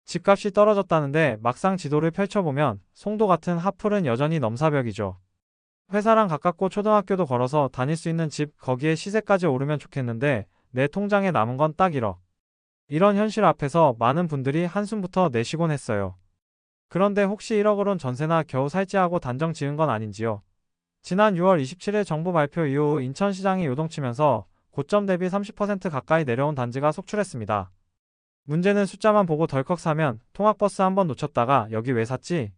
집값이 떨어졌다는데 막상 지도를 펼쳐보면 송도 같은 핫플은 여전히 넘사벽이죠. 회사랑 가깝고 초등학교도 걸어서 다닐 수 있는 집, 거기에 시세까지 오르면 좋겠는데 내 통장에 남은 건 딱 1억. 이런 현실 앞에서 많은 분들이 한숨부터 내쉬곤 했어요. 그런데 혹시 1억으론 전세나 겨우 살지 하고 단정 지은 건 아닌지요? 지난 6월 27일 정부 발표 이후 인천시장이 요동치면서 고점 대비 30% 가까이 내려온 단지가 속출했습니다. 문제는 숫자만 보고 덜컥 사면 통학버스 한번 놓쳤다가 여기 왜 샀지?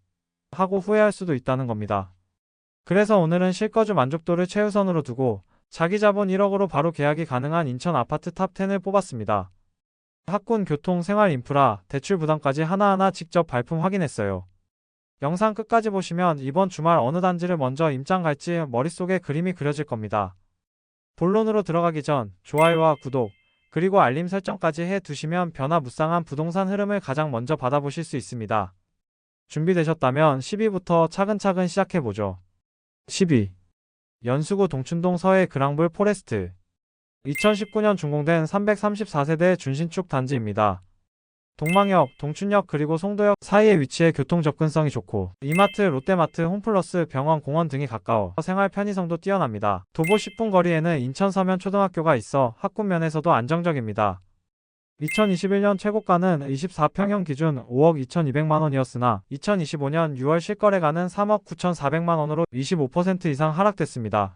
하고 후회할 수도 있다는 겁니다. 그래서 오늘은 실거주 만족도를 최우선으로 두고 자기 자본 1억으로 바로 계약이 가능한 인천 아파트 탑10을 뽑았습니다. 학군, 교통, 생활 인프라, 대출 부담까지 하나하나 직접 발품 확인했어요. 영상 끝까지 보시면 이번 주말 어느 단지를 먼저 임장 갈지 머릿속에 그림이 그려질 겁니다. 본론으로 들어가기 전 좋아요와 구독, 그리고 알림 설정까지 해 두시면 변화무쌍한 부동산 흐름을 가장 먼저 받아보실 수 있습니다. 준비되셨다면 10위부터 차근차근 시작해보죠. 10위. 연수구 동춘동 서해 그랑블 포레스트. 2019년 준공된 334세대 준신축 단지입니다. 동망역, 동춘역 그리고 송도역 사이에 위치해 교통 접근성이 좋고 이마트, 롯데마트, 홈플러스, 병원, 공원 등이 가까워 생활 편의성도 뛰어납니다. 도보 10분 거리에는 인천 서면 초등학교가 있어 학군 면에서도 안정적입니다. 2021년 최고가는 24평형 기준 5억 2200만원이었으나 2025년 6월 실거래가는 3억 9400만원으로 25% 이상 하락됐습니다.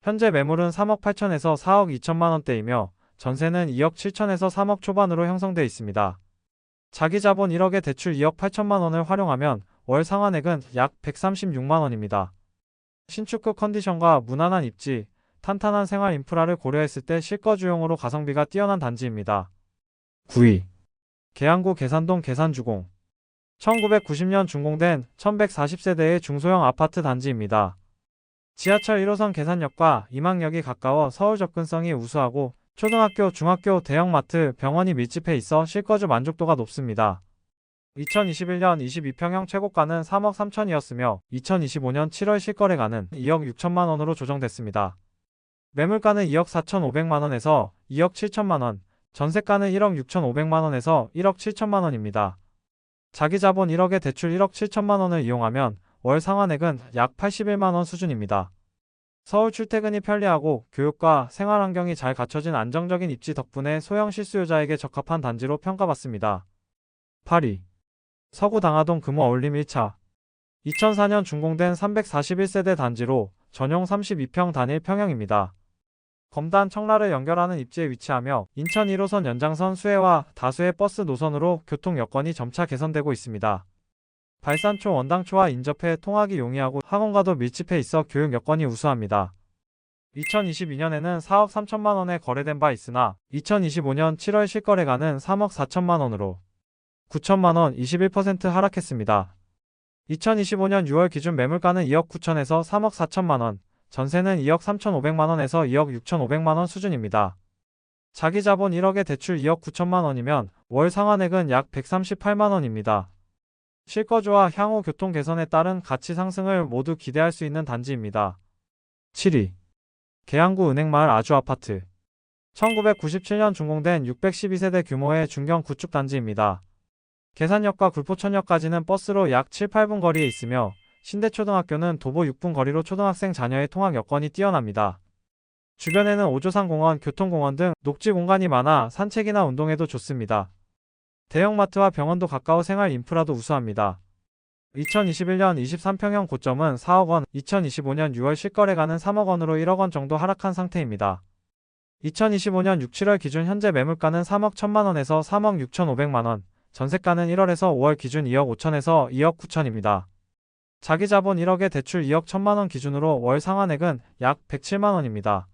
현재 매물은 3억 8천에서 4억 2천만원대이며 전세는 2억 7천에서 3억 초반으로 형성돼 있습니다. 자기 자본 1억에 대출 2억 8천만원을 활용하면 월 상환액은 약 136만원입니다. 신축급 컨디션과 무난한 입지, 탄탄한 생활 인프라를 고려했을 때 실거주용으로 가성비가 뛰어난 단지입니다. 9위. 계양구 계산동 계산주공. 1990년 준공된 1140세대의 중소형 아파트 단지입니다. 지하철 1호선 계산역과 이망역이 가까워 서울 접근성이 우수하고 초등학교, 중학교, 대형마트, 병원이 밀집해 있어 실거주 만족도가 높습니다. 2021년 22평형 최고가는 3억 3천이었으며 2025년 7월 실거래가는 2억 6천만원으로 조정됐습니다. 매물가는 2억 4천5백만원에서 2억 7천만원, 전세가는 1억 6천5백만원에서 1억 7천만원입니다. 자기 자본 1억에 대출 1억 7천만원을 이용하면 월 상환액은 약 81만원 수준입니다. 서울 출퇴근이 편리하고 교육과 생활 환경이 잘 갖춰진 안정적인 입지 덕분에 소형 실수요자에게 적합한 단지로 평가받습니다. 8위. 서구 당하동 금호 어울림 1차. 2004년 준공된 341세대 단지로 전용 32평 단일 평형입니다. 검단 청라를 연결하는 입지에 위치하며 인천 1호선 연장선 수혜와 다수의 버스 노선으로 교통 여건이 점차 개선되고 있습니다. 발산초, 원당초와 인접해 통학이 용이하고 학원과도 밀집해 있어 교육 여건이 우수합니다. 2022년에는 4억 3천만원에 거래된 바 있으나 2025년 7월 실거래가는 3억 4천만원으로 9천만원 21% 하락했습니다. 2025년 6월 기준 매물가는 2억 9천에서 3억 4천만원, 전세는 2억 3천5백만원에서 2억 6천5백만원 수준입니다. 자기 자본 1억에 대출 2억 9천만원이면 월 상환액은 약 138만원입니다. 실거주와 향후 교통 개선에 따른 가치 상승을 모두 기대할 수 있는 단지입니다. 7위. 계양구 은행마을 아주아파트. 1997년 준공된 612세대 규모의 중견 구축 단지입니다. 계산역과 굴포천역까지는 버스로 약 7, 8분 거리에 있으며 신대초등학교는 도보 6분 거리로 초등학생 자녀의 통학 여건이 뛰어납니다. 주변에는 오조산공원, 교통공원 등 녹지 공간이 많아 산책이나 운동에도 좋습니다. 대형마트와 병원도 가까워 생활 인프라도 우수합니다. 2021년 23평형 고점은 4억원, 2025년 6월 실거래가는 3억원으로 1억원 정도 하락한 상태입니다. 2025년 6, 7월 기준 현재 매물가는 3억 1천만원에서 3억 6천5백만원, 전세가는 1월에서 5월 기준 2억 5천에서 2억 9천입니다. 자기 자본 1억에 대출 2억 1천만원 기준으로 월 상환액은 약 107만원입니다.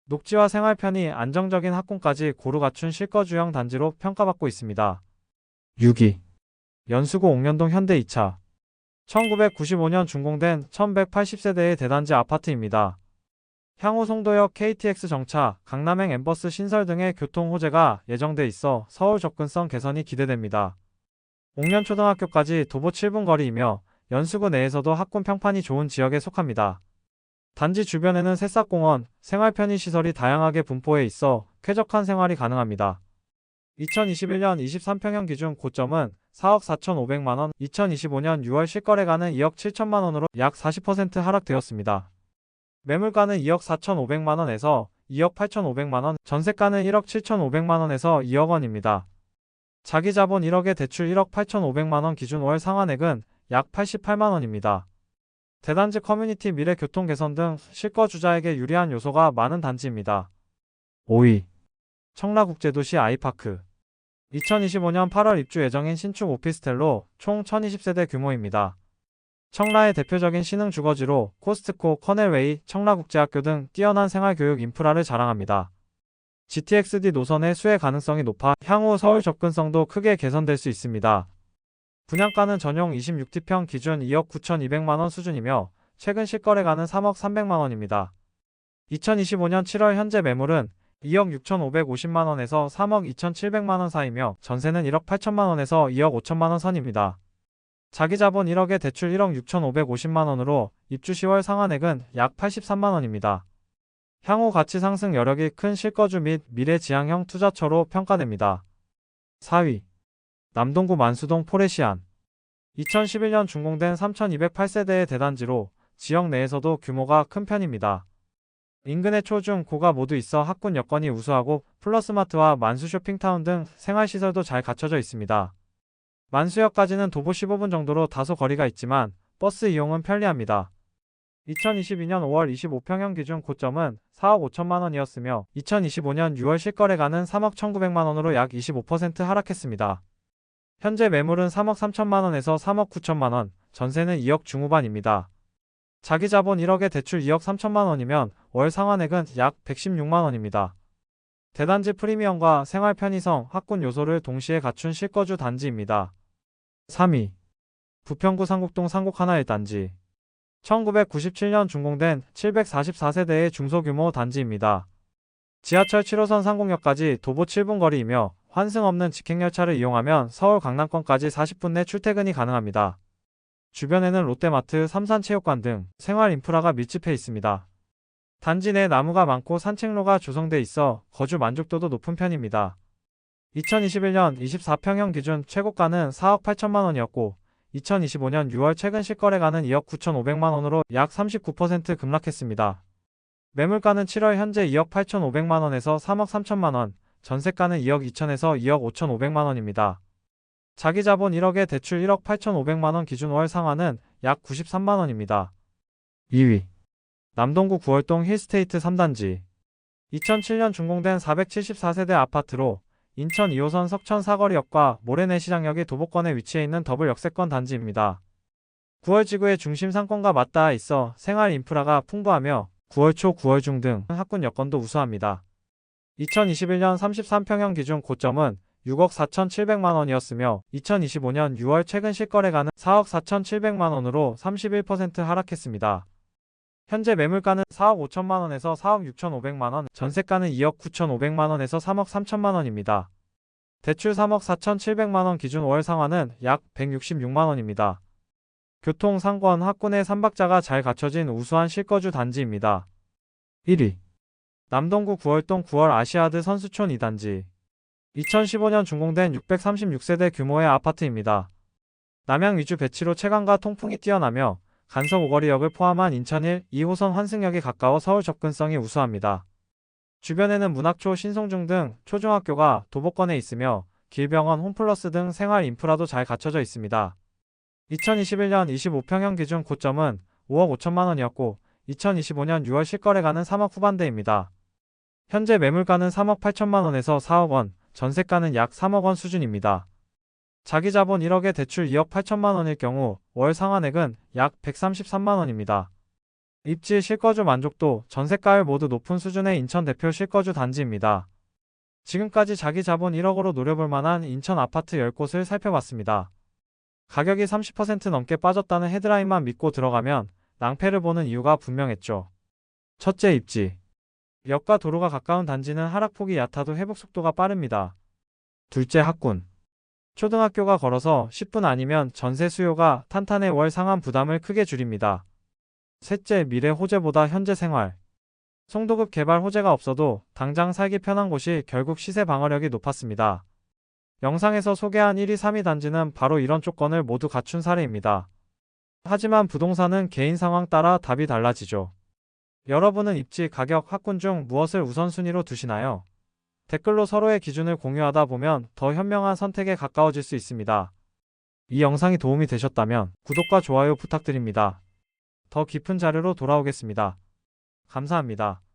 녹지와 생활 편의, 안정적인 학군까지 고루 갖춘 실거주형 단지로 평가받고 있습니다. 6위. 연수구 옥년동 현대 2차. 1995년 준공된 1180세대의 대단지 아파트입니다. 향후 송도역 KTX 정차, 강남행 엠버스 신설 등의 교통 호재가 예정돼 있어 서울 접근성 개선이 기대됩니다. 옥년초등학교까지 도보 7분 거리이며 연수구 내에서도 학군 평판이 좋은 지역에 속합니다. 단지 주변에는 새싹공원, 생활 편의시설이 다양하게 분포해 있어 쾌적한 생활이 가능합니다. 2021년 23평형 기준 고점은 4억 4,500만원, 2025년 6월 실거래가는 2억 7천만원으로 약 40% 하락되었습니다. 매물가는 2억 4,500만원에서 2억 8,500만원, 전세가는 1억 7,500만원에서 2억 원입니다. 자기자본 1억에 대출 1억 8,500만원 기준 월 상환액은 약 88만원입니다. 대단지 커뮤니티 미래 교통 개선 등 실거주자에게 유리한 요소가 많은 단지입니다. 5위. 청라국제도시 아이파크. 2025년 8월 입주 예정인 신축 오피스텔로 총 1020세대 규모입니다. 청라의 대표적인 신흥 주거지로 코스트코, 커넬웨이, 청라국제학교 등 뛰어난 생활교육 인프라를 자랑합니다. GTX-D 노선의 수혜 가능성이 높아 향후 서울 접근성도 크게 개선될 수 있습니다. 분양가는 전용 26T평 기준 2억 9,200만원 수준이며 최근 실거래가는 3억 300만원입니다. 2025년 7월 현재 매물은 2억 6,550만원에서 3억 2,700만원 사이며 전세는 1억 8천만원에서 2억 5천만원 선입니다. 자기자본 1억에 대출 1억 6,550만원으로 입주 10월 상환액은 약 83만원입니다. 향후 가치 상승 여력이 큰 실거주 및 미래지향형 투자처로 평가됩니다. 4위. 남동구 만수동 포레시안. 2011년 준공된 3,208세대의 대단지로 지역 내에서도 규모가 큰 편입니다. 인근에 초, 중, 고가 모두 있어 학군 여건이 우수하고 플러스마트와 만수 쇼핑타운 등 생활시설도 잘 갖춰져 있습니다. 만수역까지는 도보 15분 정도로 다소 거리가 있지만 버스 이용은 편리합니다. 2022년 5월 25평형 기준 고점은 4억 5천만원이었으며 2025년 6월 실거래가는 3억 1,900만원으로 약 25% 하락했습니다. 현재 매물은 3억 3천만원에서 3억 9천만원, 전세는 2억 중후반입니다. 자기자본 1억에 대출 2억 3천만원이면 월 상환액은 약 116만원입니다. 대단지 프리미엄과 생활 편의성, 학군 요소를 동시에 갖춘 실거주 단지입니다. 3위. 부평구 상곡동 상곡하나 1단지. 1997년 준공된 744세대의 중소규모 단지입니다. 지하철 7호선 상곡역까지 도보 7분 거리이며 환승 없는 직행열차를 이용하면 서울 강남권까지 40분 내 출퇴근이 가능합니다. 주변에는 롯데마트, 삼산체육관 등 생활 인프라가 밀집해 있습니다. 단지 내 나무가 많고 산책로가 조성돼 있어 거주 만족도도 높은 편입니다. 2021년 24평형 기준 최고가는 4억 8천만원이었고 2025년 6월 최근 실거래가는 2억 9,500만원으로 약 39% 급락했습니다. 매물가는 7월 현재 2억 8,500만원에서 3억 3천만원, 전세가는 2억 2천에서 2억 5,500만원입니다. 자기자본 1억에 대출 1억 8,500만원 기준 월 상환은 약 93만원입니다. 2위. 남동구 구월동 힐스테이트 3단지. 2007년 준공된 474세대 아파트로 인천 2호선 석천 사거리역과 모래내시장역이 도보권에 위치해 있는 더블 역세권 단지입니다. 구월지구의 중심 상권과 맞닿아 있어 생활 인프라가 풍부하며 9월 초, 9월 중 등 학군 여건도 우수합니다. 2021년 33평형 기준 고점은 6억 4,700만원이었으며 2025년 6월 최근 실거래가는 4억 4,700만원으로 31% 하락했습니다. 현재 매물가는 4억 5천만원에서 4억 6,500만원, 전세가는 2억 9,500만원에서 3억 3천만원입니다. 대출 3억 4,700만원 기준 월 상환은 약 166만원입니다. 교통, 상권, 학군의 3박자가 잘 갖춰진 우수한 실거주 단지입니다. 1위. 남동구 구월동 9월 아시아드 선수촌 2단지. 2015년 준공된 636세대 규모의 아파트입니다. 남양 위주 배치로 채광과 통풍이 뛰어나며 간석 오거리역을 포함한 인천 1, 2호선 환승역이 가까워 서울 접근성이 우수합니다. 주변에는 문학초, 신송중 등 초중학교가 도보권에 있으며 길병원, 홈플러스 등 생활 인프라도 잘 갖춰져 있습니다. 2021년 25평형 기준 고점은 5억 5천만원이었고 2025년 6월 실거래가는 3억 후반대입니다. 현재 매물가는 3억 8천만원에서 4억 원, 전세가는 약 3억 원 수준입니다. 자기자본 1억에 대출 2억 8천만원일 경우 월 상환액은 약 133만원입니다. 입지, 실거주 만족도, 전세가율 모두 높은 수준의 인천 대표 실거주 단지입니다. 지금까지 자기자본 1억으로 노려볼 만한 인천 아파트 10곳을 살펴봤습니다. 가격이 30% 넘게 빠졌다는 헤드라인만 믿고 들어가면 낭패를 보는 이유가 분명했죠. 첫째, 입지. 역과 도로가 가까운 단지는 하락폭이 얕아도 회복 속도가 빠릅니다. 둘째, 학군. 초등학교가 걸어서 10분 아니면 전세 수요가 탄탄해 월 상환 부담을 크게 줄입니다. 셋째, 미래 호재보다 현재 생활. 송도급 개발 호재가 없어도 당장 살기 편한 곳이 결국 시세 방어력이 높았습니다. 영상에서 소개한 1위, 3위 단지는 바로 이런 조건을 모두 갖춘 사례입니다. 하지만 부동산은 개인 상황 따라 답이 달라지죠. 여러분은 입지, 가격, 학군 중 무엇을 우선순위로 두시나요? 댓글로 서로의 기준을 공유하다 보면 더 현명한 선택에 가까워질 수 있습니다. 이 영상이 도움이 되셨다면 구독과 좋아요 부탁드립니다. 더 깊은 자료로 돌아오겠습니다. 감사합니다.